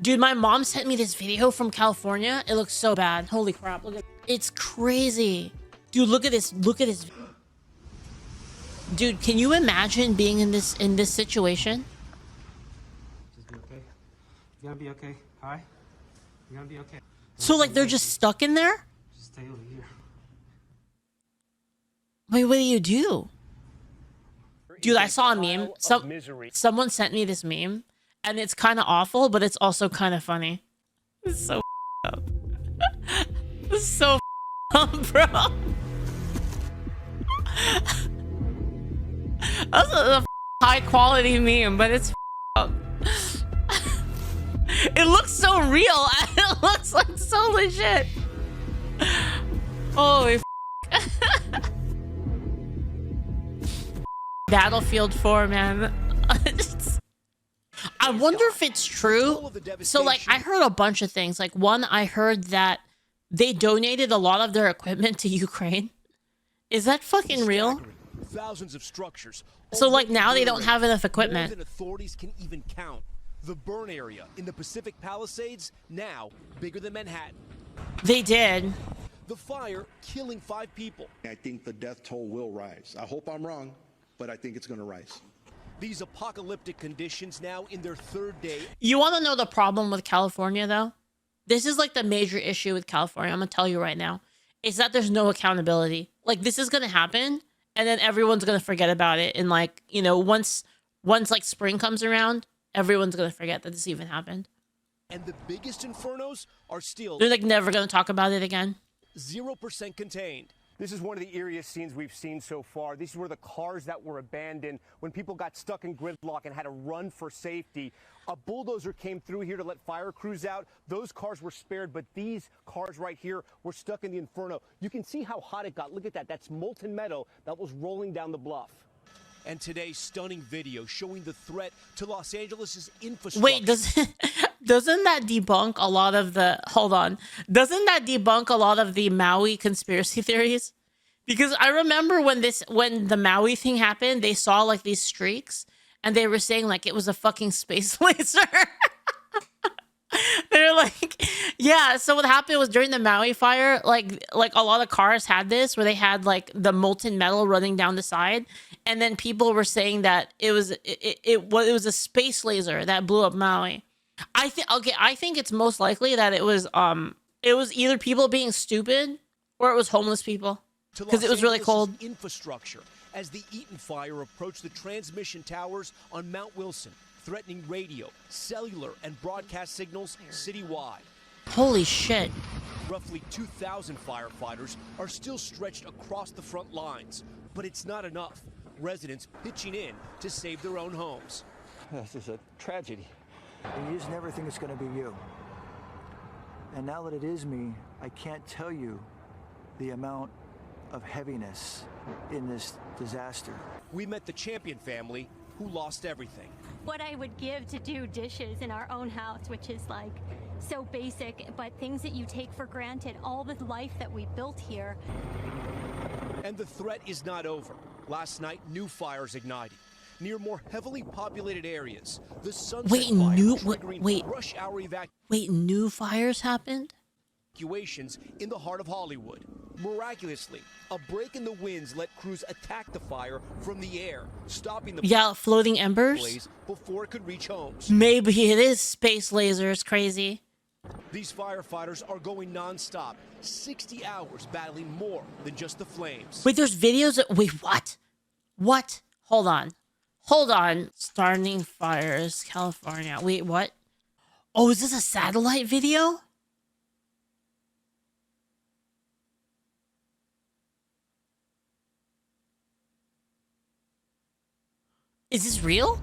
Dude, my mom sent me this video from California. It looks so bad. Holy crap. Look at it's crazy. Dude, look at this. Look at this. Dude, can you imagine being in this situation? Just be okay. You gotta be okay. Alright? You gotta be okay. So like they're just stuck in there? Just stay over here. Wait, what do you do? Dude, I saw a meme. Someone sent me this meme, and it's kind of awful, but it's also kind of funny. It's so up. It's so up, bro. That's a high quality meme, but it's up. It looks so real. It looks like so legit. Holy Battlefield 4, man. I wonder if it's true. So like I heard a bunch of things. Like one, I heard that they donated a lot of their equipment to Ukraine. Is that fucking real? Thousands of structures. So like now they don't have enough equipment. More than authorities can even count. The burn area in the Pacific Palisades now bigger than Manhattan. They did. The fire killing 5 people. I think the death toll will rise. I hope I'm wrong, but I think it's going to rise. These apocalyptic conditions now in their 3rd day. You want to know the problem with California, though? This is like the major issue with California. I'm going to tell you right now. Is that there's no accountability. Like this is going to happen and then everyone's going to forget about it. And like, you know, once like spring comes around, everyone's going to forget that this even happened. And the biggest infernos are still... They're like never going to talk about it again. 0% contained. This is one of the eeriest scenes we've seen so far. These were the cars that were abandoned when people got stuck in gridlock and had to run for safety. A bulldozer came through here to let fire crews out. Those cars were spared, but these cars right here were stuck in the inferno. You can see how hot it got. Look at that. That's molten metal that was rolling down the bluff. And today's stunning video showing the threat to Los Angeles' infrastructure. Wait, doesn't that debunk a lot of the... Hold on. Doesn't that debunk a lot of the Maui conspiracy theories? Because I remember when the Maui thing happened, they saw like these streaks and they were saying like it was a fucking space laser. They're like, yeah, so what happened was during the Maui fire, like a lot of cars had this where they had like the molten metal running down the side, and then people were saying that it was a space laser that blew up Maui. I think it's most likely that it was either people being stupid or it was homeless people because it was really cold. Infrastructure as the Eaton fire approached the transmission towers on Mount Wilson, threatening radio, cellular, and broadcast signals citywide. Holy shit. Roughly 2,000 firefighters are still stretched across the front lines, but it's not enough. Residents pitching in to save their own homes. This is a tragedy. And you just never think it's going to be you. And now that it is me, I can't tell you the amount of heaviness in this disaster. We met the Champion family who lost everything. What I would give to do dishes in our own house, which is like so basic, but things that you take for granted, all the life that we built here. And the threat is not over. Last night, new fires ignited near more heavily populated areas. The Sunset rush hour new fires happened? Evacuations in the heart of Hollywood. Miraculously, a break in the winds let crews attack the fire from the air, stopping the floating embers blaze before it could reach homes. Maybe it is space lasers. Crazy. These firefighters are going non-stop, 60 hours battling more than just the flames. Wait, there's videos of, wait, what? Hold on. Starting fires, California. Wait, what? Oh, is this a satellite video? Is this real?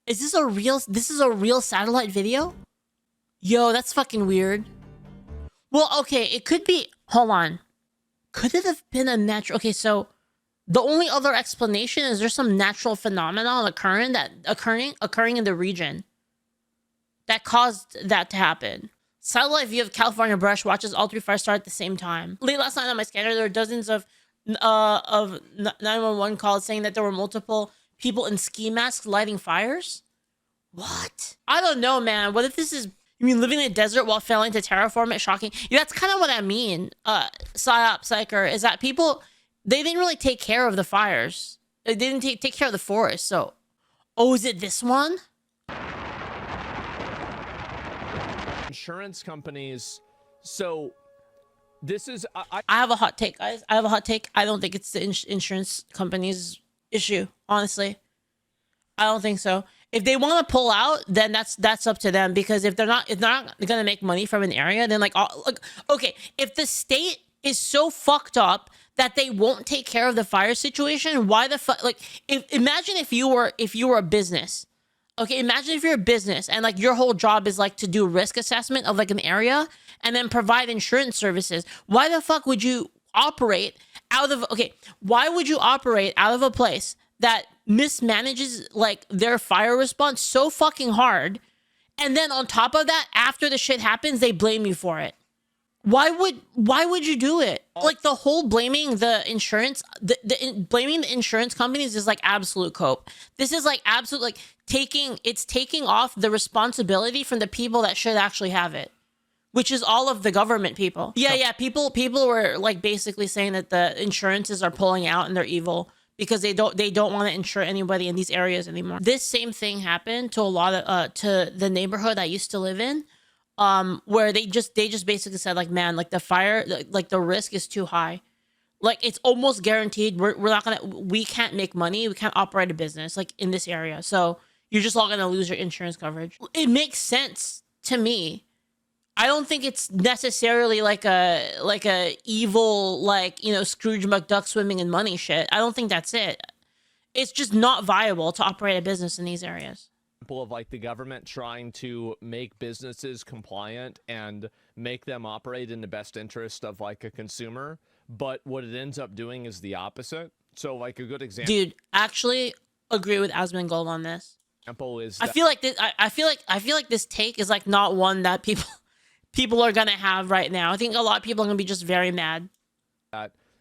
This is a real satellite video? Yo, that's fucking weird. Well, okay, it could be, hold on. Could it have been a natural, okay, so the only other explanation is there's some natural phenomenon occurring in the region that caused that to happen. Satellite view of California brush watches all 3 fires start at the same time. Late last night on my scanner, there were dozens of 911 calls saying that there were multiple people in ski masks lighting fires. What? I don't know, man. What if this is, you mean living in a desert while failing to terraform it? Shocking. Yeah, that's kind of what I mean. Psyop, Psyker, is that people, they didn't really take care of the fires. They didn't take care of the forest. So, oh, is it this one? Insurance companies. So this is I have a hot take, guys. I have a hot take. I don't think it's the insurance company's issue, honestly. I don't think so. If they want to pull out, then that's up to them, because if they're not gonna make money from an area, then like okay, if the state is so fucked up that they won't take care of the fire situation, why the fuck, like, imagine if you were a business. Okay, imagine if you're a business and like your whole job is like to do risk assessment of like an area and then provide insurance services. Why the fuck would you operate out of, okay, why would you operate out of a place that mismanages like their fire response so fucking hard, and then on top of that, after the shit happens, they blame you for it? Why would you do it? Like, the whole blaming the insurance, blaming the insurance companies is like absolute cope. This is like absolute, like taking off the responsibility from the people that should actually have it, which is all of the government people. Yeah, people were like basically saying that the insurances are pulling out and they're evil because they don't want to insure anybody in these areas anymore. This same thing happened to a lot of to the neighborhood I used to live in. Where they just basically said like, man, like the fire, like the risk is too high. Like, it's almost guaranteed. We can't make money. We can't operate a business like in this area. So you're just all going to lose your insurance coverage. It makes sense to me. I don't think it's necessarily like a evil, like, you know, Scrooge McDuck swimming in money shit. I don't think that's it. It's just not viable to operate a business in these areas. Of like the government trying to make businesses compliant and make them operate in the best interest of like a consumer, but what it ends up doing is the opposite. So like a good example, dude, actually agree with Asmongold on this. Example is I feel like this take is like not one that people are gonna have right now. I think a lot of people are gonna be just very mad.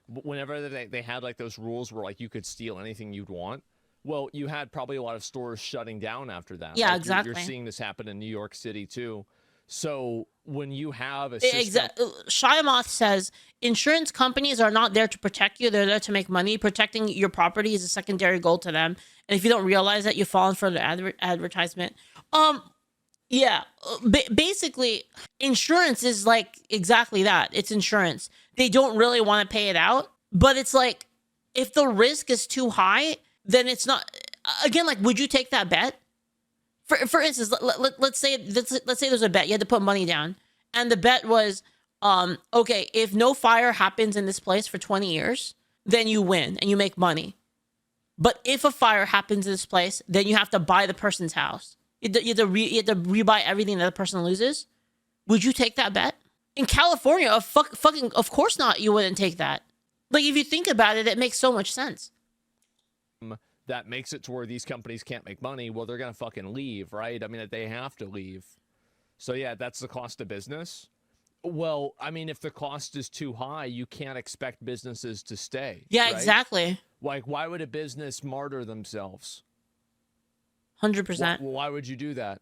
Whenever they had like those rules where like you could steal anything you'd want. Well, you had probably a lot of stores shutting down after that. Yeah, like exactly. You're seeing this happen in New York City too. So when you have a system... Shyamath says, insurance companies are not there to protect you. They're there to make money. Protecting your property is a secondary goal to them. And if you don't realize that, you fall in for the advertisement. Yeah, basically, insurance is like exactly that. It's insurance. They don't really want to pay it out. But it's like, if the risk is too high, then it's not, again, like, would you take that bet? For instance, let's say there's a bet. You had to put money down. And the bet was, okay, if no fire happens in this place for 20 years, then you win and you make money. But if a fire happens in this place, then you have to buy the person's house. You have to rebuy everything that the person loses. Would you take that bet? In California, of course not, you wouldn't take that. Like, if you think about it, it makes so much sense. That makes it to where these companies can't make money. Well, they're going to fucking leave, right? I mean, they have to leave. So yeah, that's the cost of business. Well, I mean, if the cost is too high, you can't expect businesses to stay. Yeah, right? Exactly. Like, why would a business martyr themselves? 100%. Why would you do that?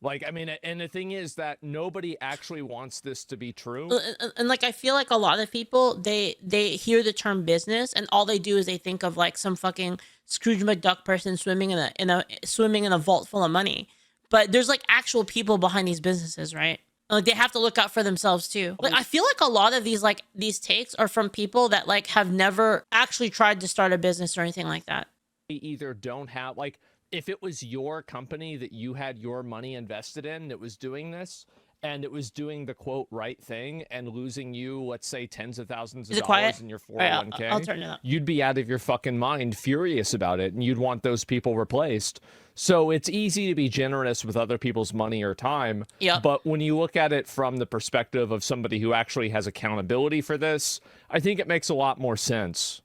Like, I mean, and the thing is that nobody actually wants this to be true. And like, I feel like a lot of people, they hear the term business and all they do is they think of like some fucking Scrooge McDuck person swimming in a vault full of money. But there's like actual people behind these businesses, right? Like, they have to look out for themselves too. Like, I feel like a lot of these takes are from people that like have never actually tried to start a business or anything like that. They either don't have, like, if it was your company that you had your money invested in that was doing this, and it was doing the quote right thing and losing you, let's say, tens of thousands of dollars in your 401k, I'll turn it up. You'd be out of your fucking mind, furious about it, and you'd want those people replaced. So it's easy to be generous with other people's money or time. Yep. But when you look at it from the perspective of somebody who actually has accountability for this, I think it makes a lot more sense.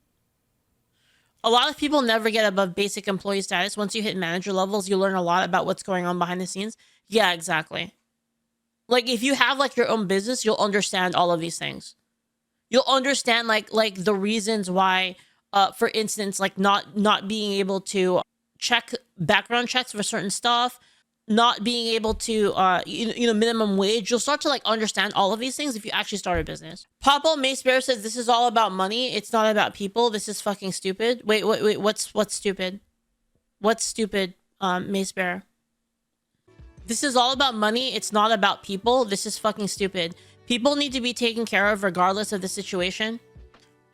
A lot of people never get above basic employee status. Once you hit manager levels, you learn a lot about what's going on behind the scenes. Yeah, exactly. Like, if you have like your own business, you'll understand all of these things. You'll understand like the reasons why, for instance, like not being able to check background checks for certain stuff, not being able to, minimum wage. You'll start to like understand all of these things if you actually start a business. Papa Mace Bear says this is all about money. It's not about people. This is fucking stupid. Wait. What's stupid? What's stupid? Mace Bear. This is all about money. It's not about people. This is fucking stupid. People need to be taken care of regardless of the situation.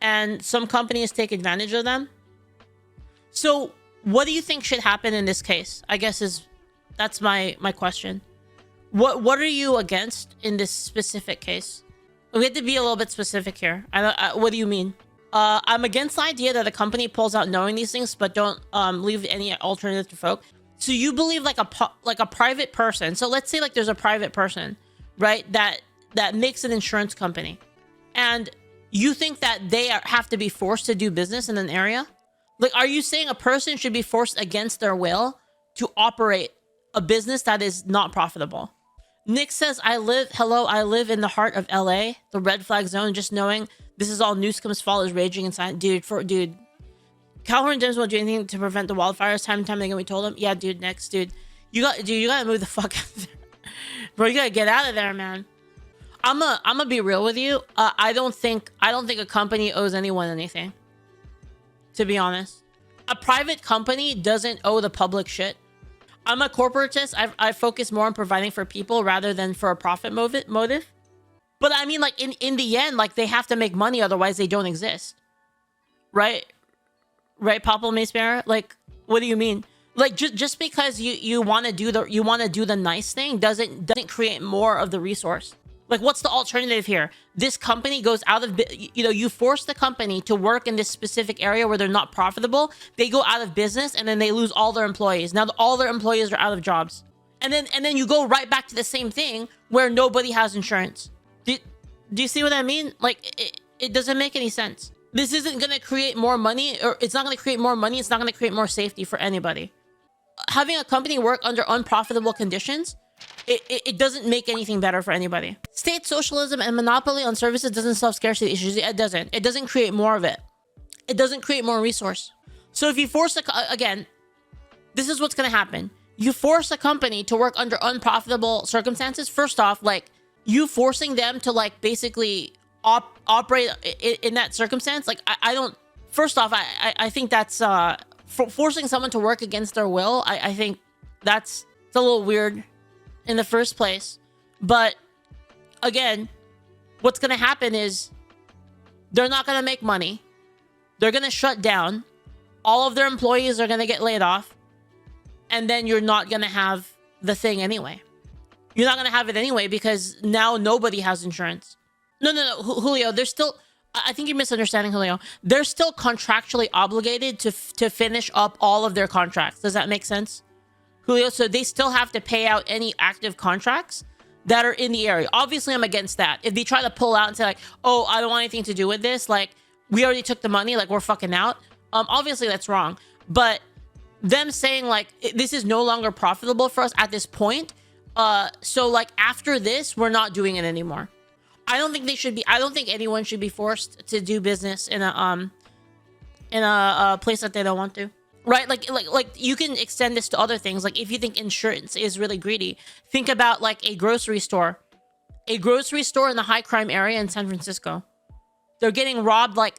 And some companies take advantage of them. So what do you think should happen in this case? I guess that's my question. What are you against in this specific case? We have to be a little bit specific here. What do you mean? I'm against the idea that a company pulls out knowing these things, but don't leave any alternative to folk. So you believe like a private person. So let's say like there's a private person, right? That makes an insurance company, and you think that they have to be forced to do business in an area? Like, are you saying a person should be forced against their will to operate a business that is not profitable? Nick says, I live in the heart of LA, the red flag zone, just knowing this is all Newsom's fault is raging inside. Dude, Calhoun Dims won't do anything to prevent the wildfires. Time and time again, we told him. Yeah, dude, next, dude. You gotta move the fuck out of there. Bro, you gotta get out of there, man. I'm gonna be real with you. I don't think a company owes anyone anything. To be honest, a private company doesn't owe the public shit. I'm a corporatist. I focus more on providing for people rather than for a profit motive. But I mean, like in the end, like they have to make money, otherwise they don't exist. Right, Papa Mace Bear? Like, what do you mean? Like just because you want to do the nice thing doesn't create more of the resource. Like, what's the alternative here? This company goes out of, you force the company to work in this specific area where they're not profitable. They go out of business and then they lose all their employees. Now all their employees are out of jobs. And then you go right back to the same thing where nobody has insurance. Do you see what I mean? Like, it doesn't make any sense. This isn't going to create more money, or it's not going to create more money. It's not going to create more safety for anybody. Having a company work under unprofitable conditions, it doesn't make anything better for anybody. State socialism and monopoly on services doesn't solve scarcity issues. It doesn't. It doesn't create more of it. It doesn't create more resource. So if you force again, this is what's going to happen. You force a company to work under unprofitable circumstances. First off, like, you forcing them to like basically operate in that circumstance. Like, I don't. First off, I think that's forcing someone to work against their will. I think it's a little weird in the first place. But again, what's going to happen is they're not going to make money. They're going to shut down. All of their employees are going to get laid off. And then you're not going to have the thing anyway. You're not going to have it anyway because now nobody has insurance. No, Julio, they're still... I think you're misunderstanding, Julio. They're still contractually obligated to finish up all of their contracts. Does that make sense, Julio? So they still have to pay out any active contracts that are in the area. Obviously, I'm against that. If they try to pull out and say like, oh, I don't want anything to do with this, like, we already took the money, like, we're fucking out. Obviously, that's wrong. But them saying like, this is no longer profitable for us at this point. So like after this, we're not doing it anymore. I don't think they should be. I don't think anyone should be forced to do business in a place that they don't want to. Right? Like you can extend this to other things. Like if you think insurance is really greedy, think about like a grocery store in the high crime area in San Francisco. They're getting robbed like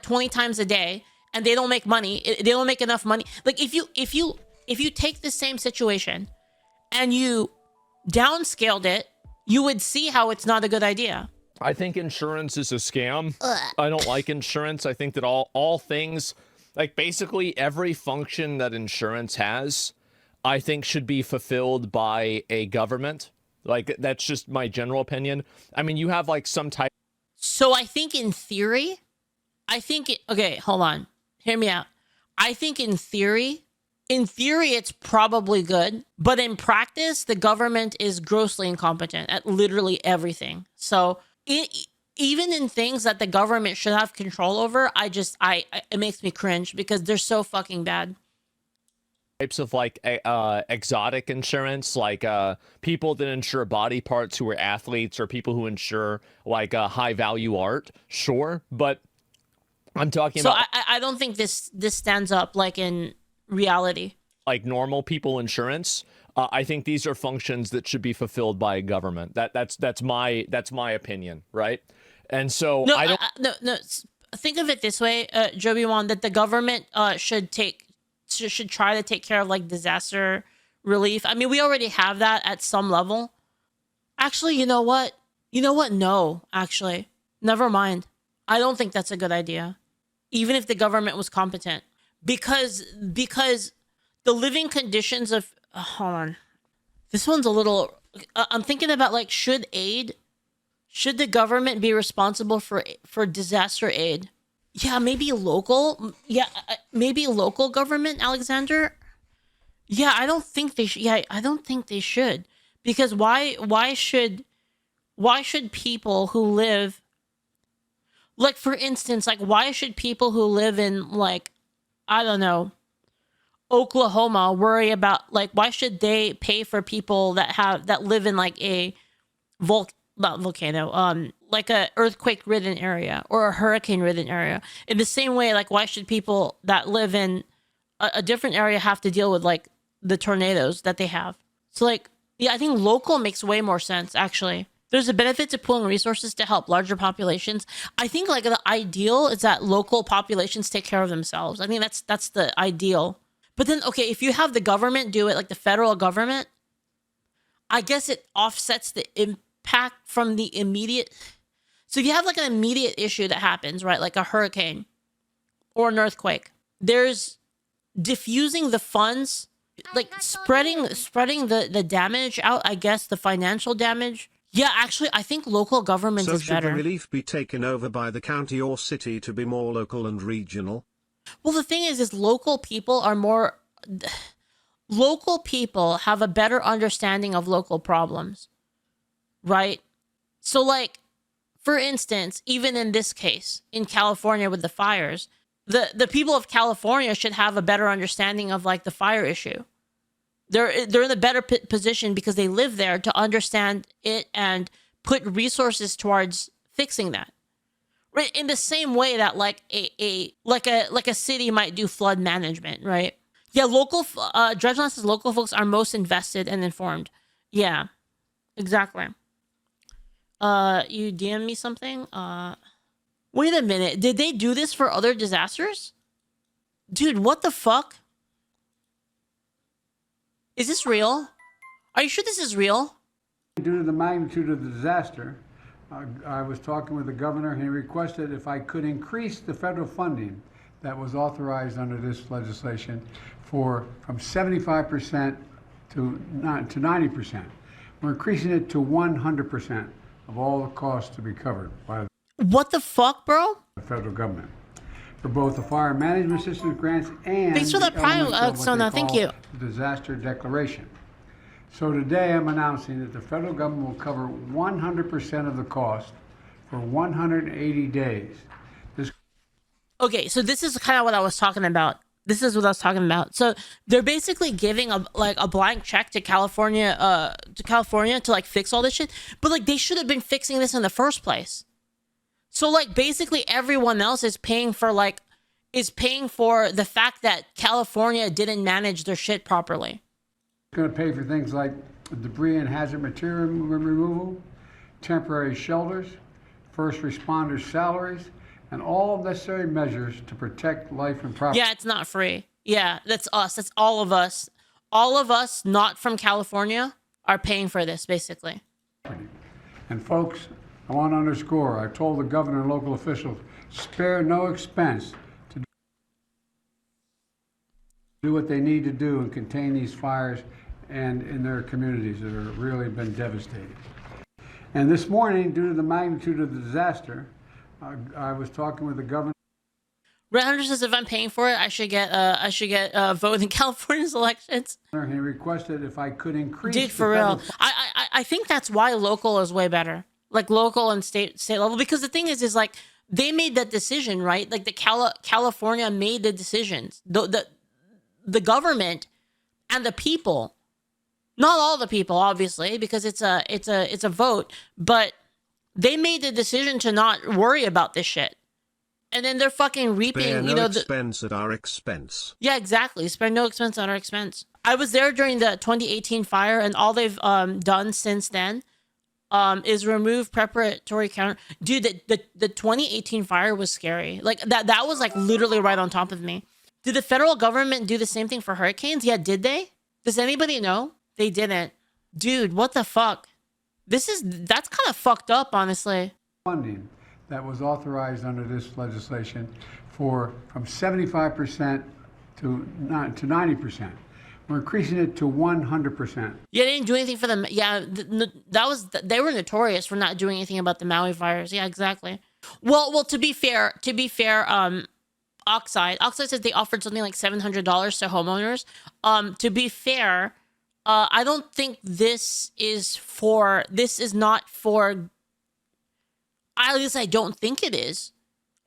20 times a day, and they don't make money. They don't make enough money. Like if you take the same situation and you downscaled it, you would see how it's not a good idea. I think insurance is a scam. I don't like insurance. I think that all things, like basically every function that insurance has, I think should be fulfilled by a government. Like that's just my general opinion. I mean, you have like some type. So I think in theory, okay, hold on. Hear me out. I think in theory, it's probably good, but in practice, the government is grossly incompetent at literally everything. So even in things that the government should have control over, it makes me cringe because they're so fucking bad. Types of like exotic insurance, like people that insure body parts who are athletes, or people who insure like high value art. Sure, but I'm talking about. So I don't think this stands up like in reality. Like normal people insurance, I think these are functions that should be fulfilled by a government. That's my opinion, right? And so No, I don't. no. Think of it this way, Joby Wan, that the government should try to take care of like disaster relief. I mean, we already have that at some level. Actually, you know what? No, actually, never mind. I don't think that's a good idea, even if the government was competent, because the living conditions of hold on, this one's a little. I'm thinking about like should the government be responsible for disaster aid? Yeah, maybe local. Yeah, maybe local government, Alexander. Yeah, I don't think they should. Yeah, I don't think they should. Because why should people who live, like for instance, like why should people who live in like, I don't know, Oklahoma worry about like why should they pay for people that live in like a not volcano, like a earthquake-ridden area or a hurricane-ridden area? In the same way, like why should people that live in a different area have to deal with like the tornadoes that they have? So like, yeah, I think local makes way more sense, actually. There's a benefit to pooling resources to help larger populations. I think like the ideal is that local populations take care of themselves. I think that's the ideal. But then, okay, if you have the government do it, like the federal government, I guess it offsets the impact from the immediate. So if you have like an immediate issue that happens, right, like a hurricane or an earthquake, there's diffusing the funds, like spreading the damage out, I guess, the financial damage. Yeah, actually, I think local government is better. So should the relief be taken over by the county or city to be more local and regional? Well, the thing is local people are more... Local people have a better understanding of local problems, right? So, like, for instance, even in this case, in California with the fires, the people of California should have a better understanding of, like, the fire issue. They're in a better position because they live there to understand it and put resources towards fixing that. Right? In the same way that like a city might do flood management, right? Yeah, local Dredgeland says local folks are most invested and informed. Yeah, exactly. You DM me something? Wait a minute. Did they do this for other disasters? Dude, what the fuck? Is this real? Are you sure this is real? Due to the magnitude of the disaster, I was talking with the governor and he requested if I could increase the federal funding that was authorized under this legislation from 75% to 90%. We're increasing it to 100% of all the costs to be covered by what the fuck, bro? The federal government. For both the fire management systems grants and thanks for that prime, Sona. Thank you. The disaster declaration. So today I'm announcing that the federal government will cover 100% of the cost for 180 days. Okay, so this is kind of what I was talking about. So they're basically giving a blank check to California to like fix all this shit. But like they should have been fixing this in the first place. So like basically everyone else is paying for the fact that California didn't manage their shit properly. It's going to pay for things like debris and hazard material removal, temporary shelters, first responders' salaries, and all necessary measures to protect life and property. Yeah, it's not free. Yeah, that's us. That's all of us. All of us not from California are paying for this, basically. And folks, I want to underscore, I told the governor and local officials, spare no expense to do what they need to do and contain these fires and in their communities that have really been devastated. And this morning, due to the magnitude of the disaster, I was talking with the governor. Red Hunter says if I'm paying for it, I should get a vote in California's elections. He requested if I could increase. Dude, for real, I think that's why local is way better, like local and state level, because the thing is like they made that decision, right? Like the California made the decisions. The government and the people, not all the people, obviously, because it's a vote, but they made the decision to not worry about this shit. and then they're fucking reaping, Spare you no know, expense at our expense. yeah, exactly. Spare no expense at our expense. I was there during the 2018 fire, and all they've done since then is remove preparatory counter. Dude, the 2018 fire was scary. Like that was like literally right on top of me. Did the federal government do the same thing for hurricanes? Yeah, did they? Does anybody know? They didn't. Dude, what the fuck? That's kind of fucked up, honestly. Funding that was authorized under this legislation from 75% to 90%. We're increasing it to 100%. Yeah, they didn't do anything for them. Yeah, they were notorious for not doing anything about the Maui fires. Yeah, exactly. Well, to be fair, Oxide says they offered something like $700 to homeowners. To be fair, I don't think this is not for. At least I don't think it is.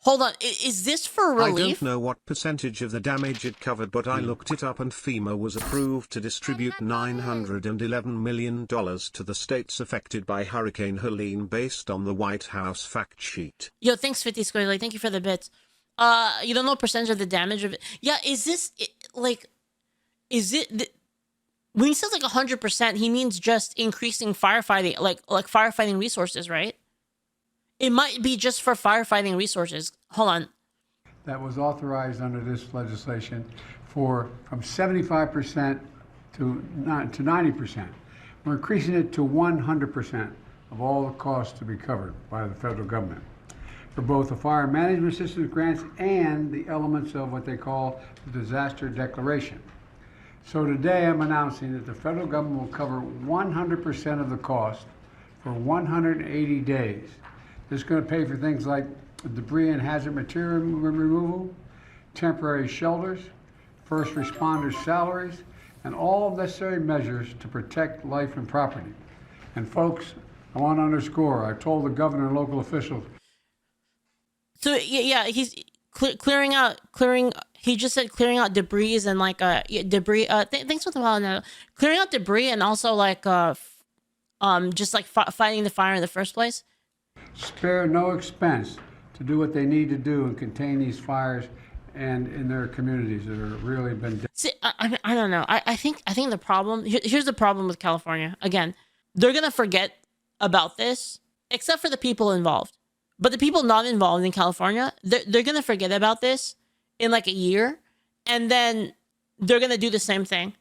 Hold on, is this for relief? I don't know what percentage of the damage it covered, but I looked it up and FEMA was approved to distribute $911 million to the states affected by Hurricane Helene based on the White House fact sheet. Yo, thanks 50 Squarely. Thank you for the bits. You don't know percentage of the damage of it. Yeah, is it when he says like 100%, he means just increasing firefighting, like firefighting resources, right? It might be just for firefighting resources. Hold on. That was authorized under this legislation from 75% to 90%. We're increasing it to 100% of all the costs to be covered by the federal government for both the fire management systems grants and the elements of what they call the disaster declaration. So today I'm announcing that the federal government will cover 100% of the cost for 180 days. This is going to pay for things like debris and hazard material removal, temporary shelters, first responders' salaries, and all necessary measures to protect life and property. And folks, I want to underscore, I told the governor and local officials. So yeah, he's clearing. He just said clearing out debris and like debris. Thanks for the follow now. Clearing out debris and also like just like fighting the fire in the first place. Spare no expense to do what they need to do and contain these fires and in their communities that have really been. See, I don't know. I think the problem here's the problem with California. Again, they're gonna forget about this, except for the people involved. But the people not involved in California, they're gonna forget about this in like a year, and then they're gonna do the same thing,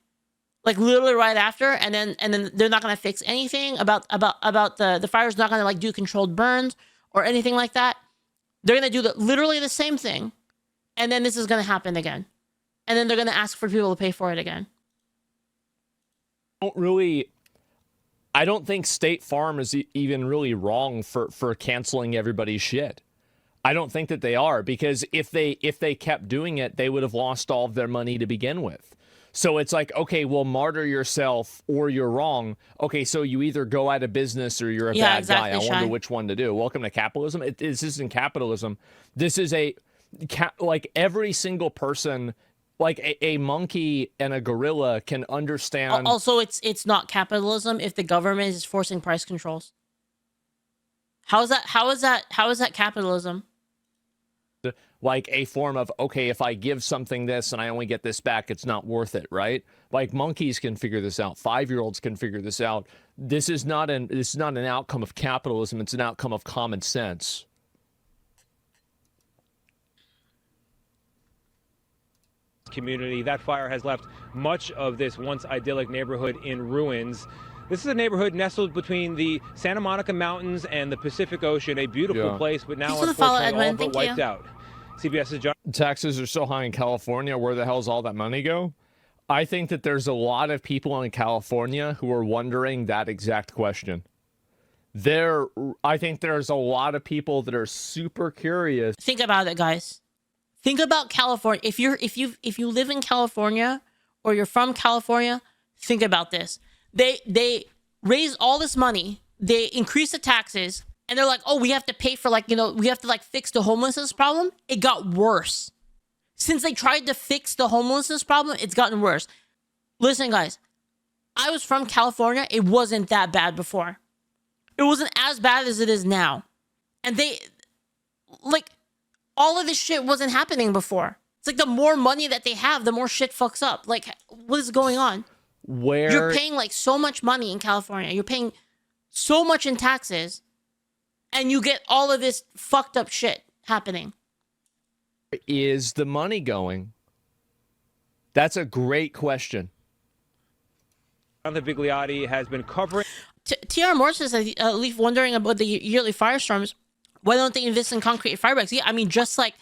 like literally right after, and then they're not gonna fix anything about the fire's not gonna like do controlled burns or anything like that. They're gonna do literally the same thing, and then this is gonna happen again, and then they're gonna ask for people to pay for it again. I don't think State Farm is even really wrong for canceling everybody's shit. I don't think that they are, because if they kept doing it, they would have lost all of their money to begin with. So it's like, okay, well, martyr yourself or you're wrong. Okay, so you either go out of business or you're a bad guy. I wonder which one to do. Welcome to capitalism. This isn't capitalism. This is like every single person, like a monkey and a gorilla can understand. Also, it's not capitalism if the government is forcing price controls. How is that capitalism? Like a form of, okay, if I give something this and I only get this back, it's not worth it, right? Like monkeys can figure this out. 5-year-olds can figure this out. This is not an outcome of capitalism. It's an outcome of common sense. Community. That fire has left much of this once idyllic neighborhood in ruins. This is a neighborhood nestled between the Santa Monica Mountains and the Pacific Ocean, a beautiful place, but now unfortunately all but wiped out. CBS's John. Taxes are so high in California. Where the hell's all that money go? I think that there's a lot of people in California who are wondering that exact question. I think there's a lot of people that are super curious. Think about it, guys. Think about California. If you live in California or you're from California, think about this. They raise all this money, they increase the taxes, and they're like, oh, we have to pay for we have to fix the homelessness problem. It got worse. Since they tried to fix the homelessness problem, it's gotten worse. Listen, guys, I was from California. It wasn't that bad before. It wasn't as bad as it is now. And they all of this shit wasn't happening before. It's like the more money that they have, the more shit fucks up. Like, what is going on? Where you're paying like so much money in California, you're paying so much in taxes, and you get all of this fucked up shit happening. Is the money going? That's a great question. Jonathan Bigliotti has been covering. TR Moore says, Leaf wondering about the yearly firestorms. Why don't they invest in concrete fire breaks? Yeah, I mean, just like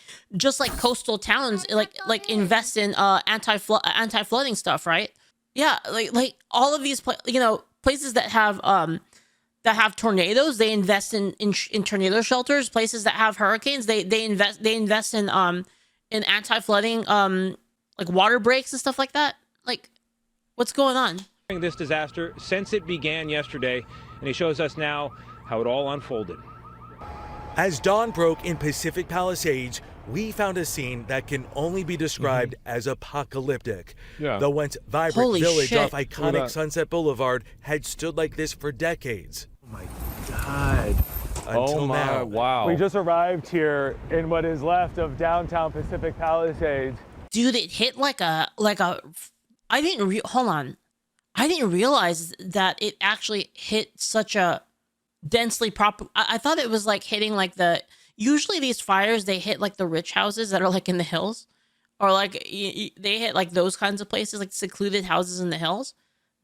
coastal towns, like invest in anti-flooding stuff, right? Yeah, like all of these places that have tornadoes, they invest in tornado shelters. Places that have hurricanes, they invest in anti-flooding like water breaks and stuff like that. Like, what's going on? This disaster since it began yesterday, and he shows us now how it all unfolded. As dawn broke in Pacific Palisades, we found a scene that can only be described as apocalyptic. Yeah. The once vibrant Holy village shit. off iconic Sunset Boulevard had stood like this for decades. Oh my God. Until now. Wow. We just arrived here in what is left of downtown Pacific Palisades. Dude, it hit like a hold on. I didn't realize that it actually hit such a densely I thought it was like hitting like usually these fires, they hit like the rich houses that are like in the hills, or like they hit like those kinds of places, like secluded houses in the hills.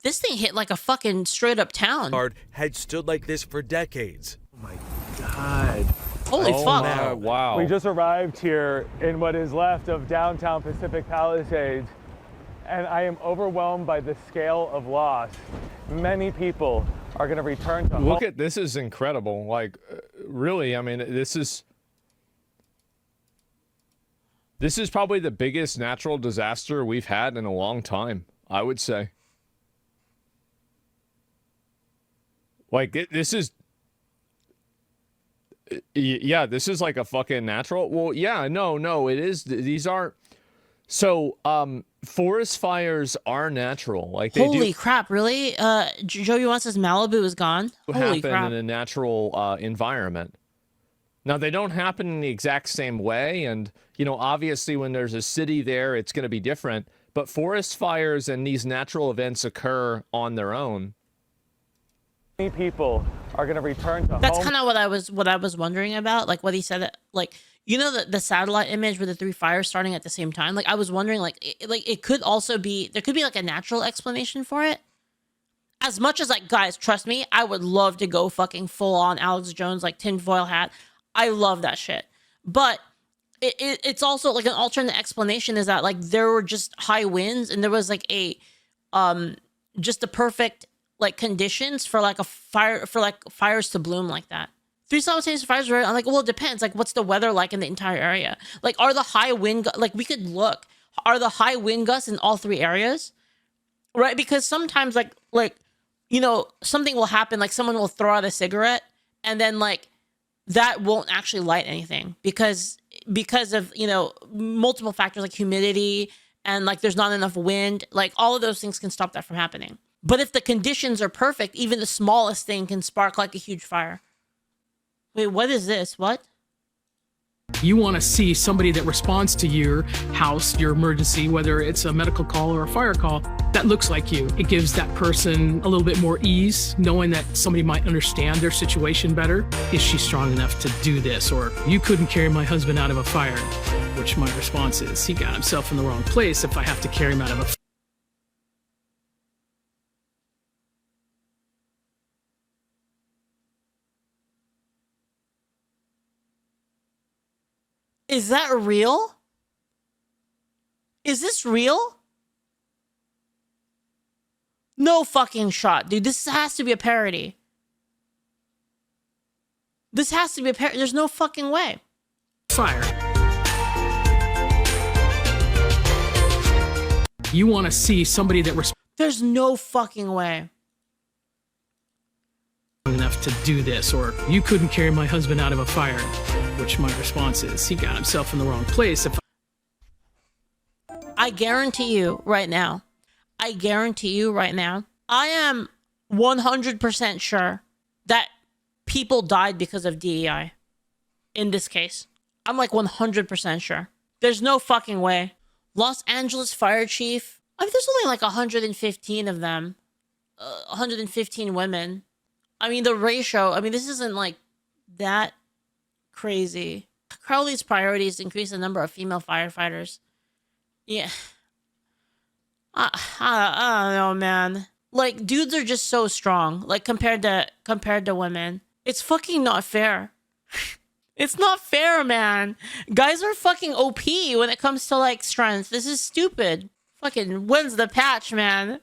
This thing hit like a fucking straight up town. Had stood like this for decades. Oh my God. Holy fuck. Wow. We just arrived here in what is left of downtown Pacific Palisades, and I am overwhelmed by the scale of loss. Many people are going to return to Look at this. Is incredible. Like, really, I mean, this is probably the biggest natural disaster we've had in a long time, I would say. Like, this is, yeah, this is like a fucking natural. Well, yeah, no, it is. These aren't. So, forest fires are natural. Like, they Holy crap, really? Joey wants says Malibu is gone. Holy happen crap. in a natural environment. Now, they don't happen in the exact same way, and obviously when there's a city there, it's going to be different. But forest fires and these natural events occur on their own. Many people are going to return to That's home. kind of what I was wondering about, like what he said, like the satellite image with the 3 fires starting at the same time. Like, I was wondering, it could also be, there could be like a natural explanation for it. As much as, like, guys, trust me, I would love to go fucking full on Alex Jones, like tinfoil hat. I love that shit. But it's also like an alternate explanation is that, like, there were just high winds and there was like just the perfect like conditions for like a fire, for like fires to bloom like that. 3 simultaneous fires were, I'm like, well, it depends. Like, what's the weather like in the entire area? Like, are the high wind, like, we could look, are the high wind gusts in all 3 areas? Right? Because sometimes, like, something will happen, like someone will throw out a cigarette and then, like, that won't actually light anything because of, multiple factors like humidity and, like, there's not enough wind. Like, all of those things can stop that from happening. But if the conditions are perfect, even the smallest thing can spark, like, a huge fire. Wait, what is this? What? You want to see somebody that responds to your house, your emergency, whether it's a medical call or a fire call, that looks like you. It gives that person a little bit more ease, knowing that somebody might understand their situation better. Is she strong enough to do this? Or, you couldn't carry my husband out of a fire, which my response is, he got himself in the wrong place if I have to carry him out of a fire. Is that real? Is this real? No fucking shot, dude. This has to be a parody. This has to be a parody. There's no fucking way. Fire. You want to see somebody that There's no fucking way. Enough to do this, or, you couldn't carry my husband out of a fire, which my response is, he got himself in the wrong place if I guarantee you right now, I am 100% sure that people died because of DEI in this case. I'm like 100% sure. There's no fucking way. Los Angeles fire chief. I mean, there's only like 115 of them. 115 women. I mean, the ratio, I mean, this isn't like that crazy. Crowley's priority is to increase the number of female firefighters. Yeah. I don't know, man. Like, dudes are just so strong. Like, compared to women. It's fucking not fair. It's not fair, man. Guys are fucking OP when it comes to, like, strength. This is stupid. Fucking, when's the patch, man?